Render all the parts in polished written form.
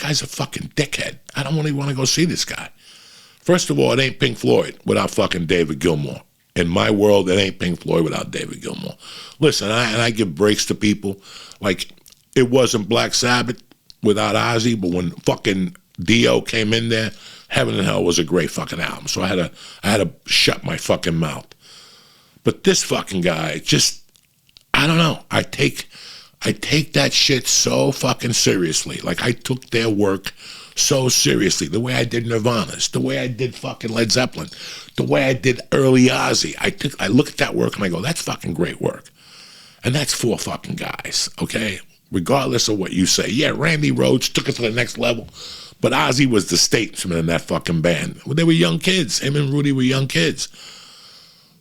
guy's a fucking dickhead. I don't really want to go see this guy. First of all, it ain't Pink Floyd without fucking David Gilmour. In my world, it ain't Pink Floyd without David Gilmour. Listen, I give breaks to people. Like, it wasn't Black Sabbath without Ozzy, but when fucking Dio came in there, Heaven and Hell was a great fucking album. So I had to shut my fucking mouth. But this fucking guy, just, I don't know. I take that shit so fucking seriously. Like, I took their work so seriously. The way I did Nirvana's, the way I did fucking Led Zeppelin, the way I did early Ozzy. I look at that work and I go, that's fucking great work. And that's 4 fucking guys, okay? Regardless of what you say. Yeah, Randy Rhoads took it to the next level, but Ozzy was the statesman in that fucking band. They were young kids. Him and Rudy were young kids.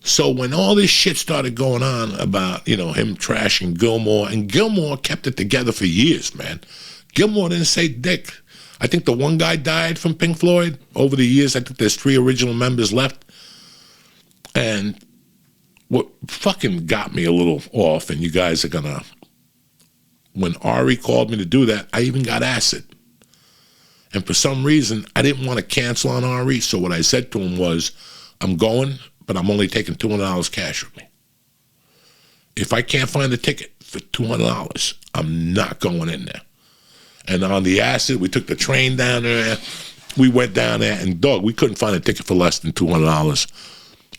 So when all this shit started going on about, him trashing Gilmour, and Gilmour kept it together for years, man. Gilmour didn't say dick. I think the one guy died from Pink Floyd. Over the years, I think there's 3 original members left. And what fucking got me a little off, and you guys are gonna, when Ari called me to do that, I even got acid. And for some reason, I didn't want to cancel on Ari, so what I said to him was, I'm going, but I'm only taking $200 cash with me. If I can't find a ticket for $200, I'm not going in there. And on the acid, we took the train down there. We went down there, and dog, we couldn't find a ticket for less than $200,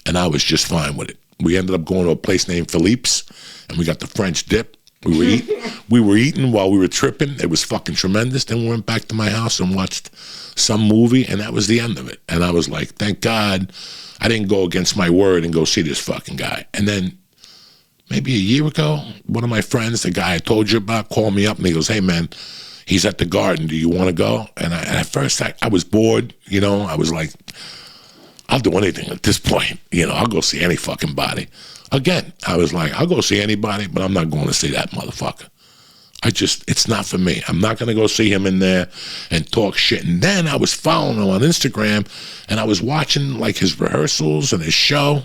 and I was just fine with it. We ended up going to a place named Philippe's, and we got the French dip. We were eating while we were tripping. It was fucking tremendous. Then we went back to my house and watched some movie, and that was the end of it. And I was like, thank God I didn't go against my word and go see this fucking guy. And then maybe a year ago, one of my friends, the guy I told you about, called me up, and he goes, hey, man, he's at the Garden. Do you want to go? And at first, I was bored. I was like, I'll do anything at this point. I'll go see any fucking body. Again, I was like, I'll go see anybody, but I'm not going to see that motherfucker. It's not for me. I'm not going to go see him in there and talk shit. And then I was following him on Instagram, and I was watching, like, his rehearsals and his show.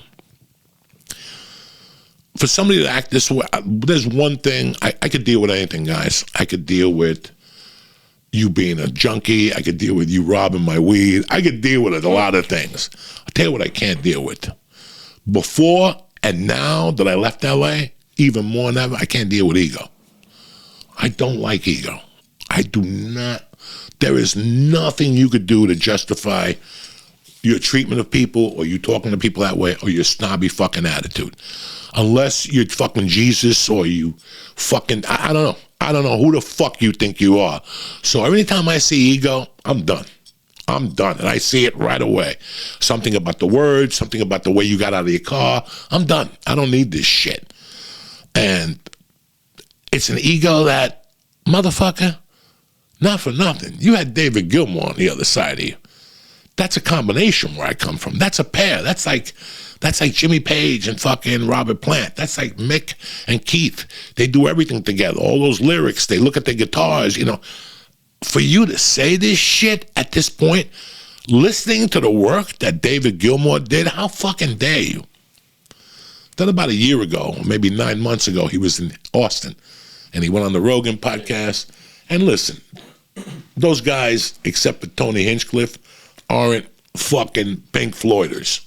For somebody to act this way, there's one thing. I could deal with anything, guys. I could deal with you being a junkie. I could deal with you robbing my weed. I could deal with a lot of things. I'll tell you what I can't deal with. Before and now that I left L.A., even more than ever, I can't deal with ego. I don't like ego. I do not. There is nothing you could do to justify your treatment of people or you talking to people that way or your snobby fucking attitude. Unless you're fucking Jesus or you fucking, I don't know. I don't know who the fuck you think you are. So every time I see ego, I'm done. I'm done. And I see it right away. Something about the words, something about the way you got out of your car. I'm done. I don't need this shit. And it's an ego that, motherfucker, not for nothing. You had David Gilmour on the other side of you. That's a combination where I come from. That's a pair. That's like Jimmy Page and fucking Robert Plant. That's like Mick and Keith. They do everything together. All those lyrics, they look at their guitars, For you to say this shit at this point, listening to the work that David Gilmour did, how fucking dare you? Then about a year ago, maybe 9 months ago, he was in Austin, and he went on the Rogan podcast. And listen, those guys, except for Tony Hinchcliffe, aren't fucking Pink Floyders.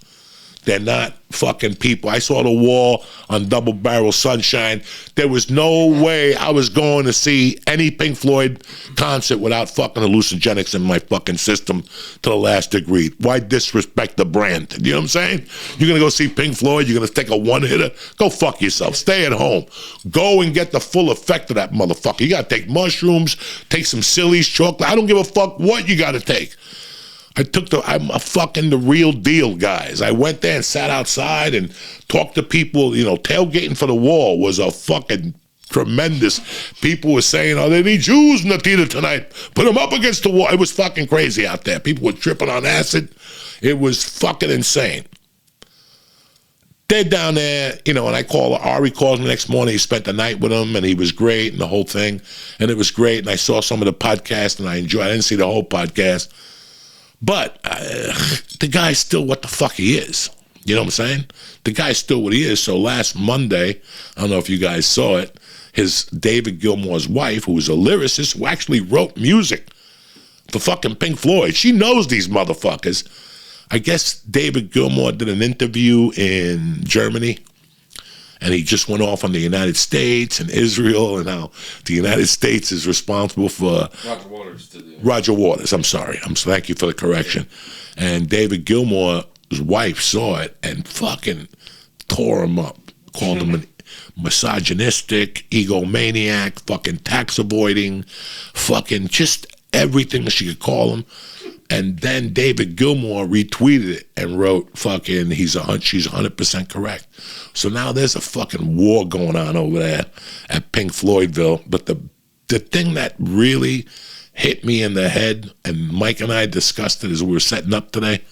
They're not fucking people. I saw the Wall on Double Barrel Sunshine. There was no way I was going to see any Pink Floyd concert without fucking hallucinogenics in my fucking system to the last degree. Why disrespect the brand? You know what I'm saying? You're going to go see Pink Floyd? You're going to take a one-hitter? Go fuck yourself. Stay at home. Go and get the full effect of that motherfucker. You got to take mushrooms, take some Silly's chocolate. I don't give a fuck what you got to take. I'm a fucking the real deal, guys. I went there and sat outside and talked to people. Tailgating for the Wall was a fucking tremendous. People were saying, they need Jews in the theater tonight. Put them up against the wall. It was fucking crazy out there. People were tripping on acid. It was fucking insane. They're down there, and Ari calls me the next morning. He spent the night with him, and he was great, and the whole thing. And it was great, and I saw some of the podcast, and I didn't see the whole podcast. But the guy's still what the fuck he is. You know what I'm saying? The guy's still what he is. So last Monday, I don't know if you guys saw it, his David Gilmour's wife, who was a lyricist, who actually wrote music for fucking Pink Floyd. She knows these motherfuckers. I guess David Gilmour did an interview in Germany, and he just went off on the United States and Israel and how the United States is responsible for Roger Waters. I'm sorry. Thank you for the correction. And David Gilmour's wife saw it and fucking tore him up, called him an misogynistic, egomaniac, fucking tax avoiding, fucking just everything she could call him. And then David Gilmour retweeted it and wrote, fucking, she's 100% correct. So now there's a fucking war going on over there at Pink Floydville. But the thing that really hit me in the head, and Mike and I discussed it as we were setting up today,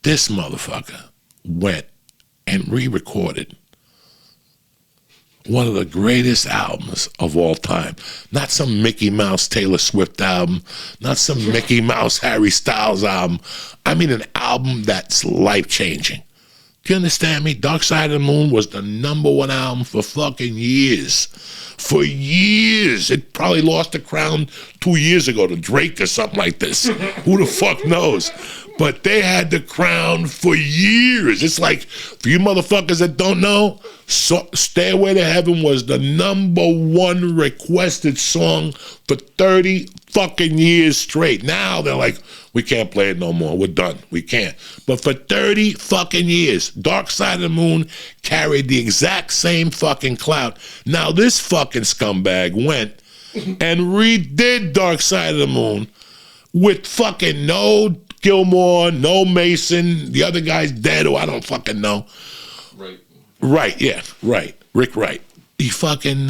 this motherfucker went and re-recorded one of the greatest albums of all time. Not some Mickey Mouse Taylor Swift album, not some Mickey Mouse Harry Styles album. I mean an album that's life-changing. Do you understand me? Dark Side of the Moon was the #1 album for fucking years. For years. It probably lost the crown 2 years ago to Drake or something like this. Who the fuck knows? But they had the crown for years. It's like, for you motherfuckers that don't know, Stairway to Heaven was the #1 requested song for 30 fucking years straight. Now they're like, we can't play it no more. We're done. We can't. But for 30 fucking years, Dark Side of the Moon carried the exact same fucking clout. Now this fucking scumbag went and redid Dark Side of the Moon with fucking no Gilmour, no Mason, the other guy's dead, who I don't fucking know. Right, yeah, right. Rick Wright. He fucking,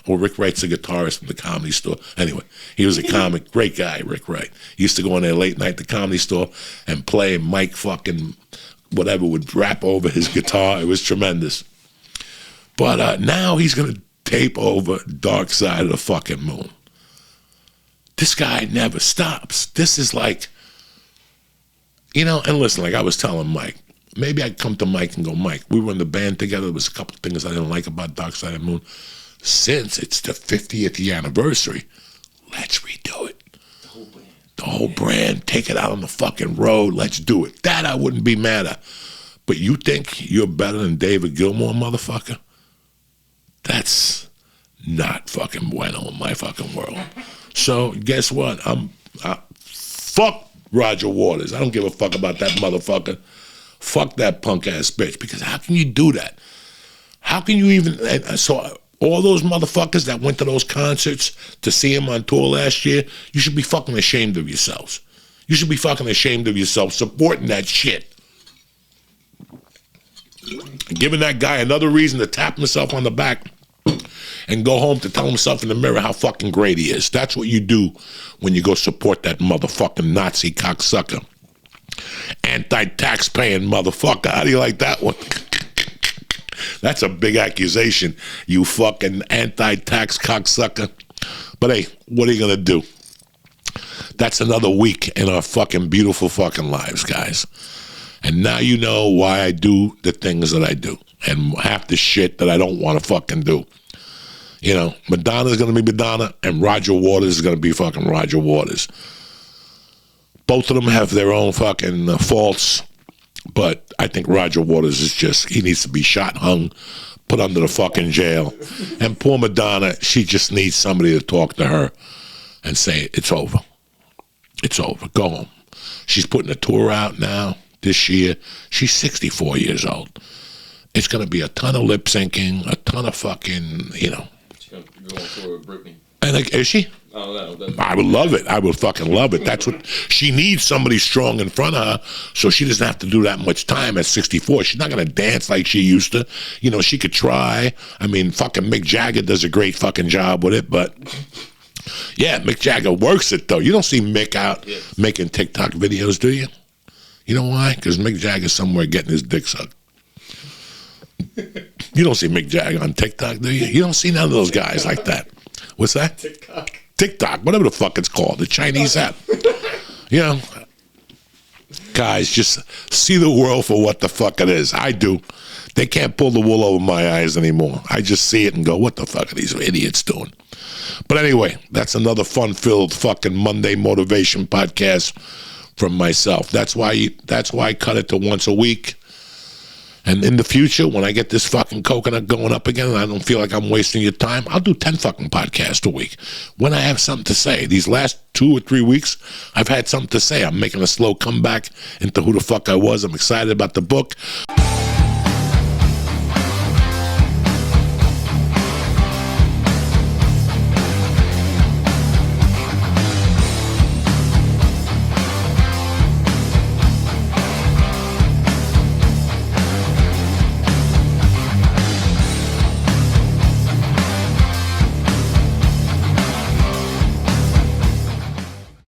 Rick Wright's a guitarist from the Comedy Store. Anyway, he was a comic, great guy, Rick Wright. He used to go in there late night at the Comedy Store and play, and Mike fucking, whatever, would rap over his guitar. It was tremendous. But now he's going to tape over Dark Side of the fucking Moon. This guy never stops. This is like, and listen, like I was telling Mike, maybe I'd come to Mike and go, Mike, we were in the band together. There was a couple of things I didn't like about Dark Side of the Moon. Since it's the 50th year anniversary, let's redo it. The whole brand, take it out on the fucking road. Let's do it. That I wouldn't be mad at. But you think you're better than David Gilmour, motherfucker? That's not fucking bueno in my fucking world. So guess what? Fuck Roger Waters. I don't give a fuck about that motherfucker. Fuck that punk ass bitch. Because how can you do that? How can you even? So all those motherfuckers that went to those concerts to see him on tour last year, you should be fucking ashamed of yourselves. You should be fucking ashamed of yourself supporting that shit. Giving that guy another reason to tap himself on the back and go home to tell himself in the mirror how fucking great he is. That's what you do when you go support that motherfucking Nazi cocksucker. Anti-tax-paying motherfucker. How do you like that one? That's a big accusation, you fucking anti-tax cocksucker. But hey, what are you gonna do? That's another week in our fucking beautiful fucking lives, guys. And now you know why I do the things that I do. And half the shit that I don't want to fucking do. Madonna's going to be Madonna, and Roger Waters is going to be fucking Roger Waters. Both of them have their own fucking faults, but I think Roger Waters he needs to be shot, hung, put under the fucking jail. And poor Madonna, she just needs somebody to talk to her and say, it's over. It's over. Go home. She's putting a tour out now this year. She's 64 years old. It's going to be a ton of lip syncing, a ton of fucking, She's going to go on tour with Britney. And is she? Oh, no. I would love it. I would fucking love it. That's what she needs, somebody strong in front of her, so she doesn't have to do that much time at 64. She's not going to dance like she used to. She could try. I mean, fucking Mick Jagger does a great fucking job with it, but yeah, Mick Jagger works it, though. You don't see Mick out making TikTok videos, do you? You know why? Because Mick Jagger's somewhere getting his dick sucked. You don't see Mick Jagger on TikTok, do you? You don't see none of those guys like that. What's that? TikTok, whatever the fuck it's called, the Chinese app. Guys, just see the world for what the fuck it is. I do. They can't pull the wool over my eyes anymore. I just see it and go, what the fuck are these idiots doing? But anyway, that's another fun-filled fucking Monday motivation podcast from myself. That's why I cut it to once a week. And in the future, when I get this fucking coconut going up again and I don't feel like I'm wasting your time, I'll do 10 fucking podcasts a week. When I have something to say. These last 2 or 3 weeks, I've had something to say. I'm making a slow comeback into who the fuck I was. I'm excited about the book.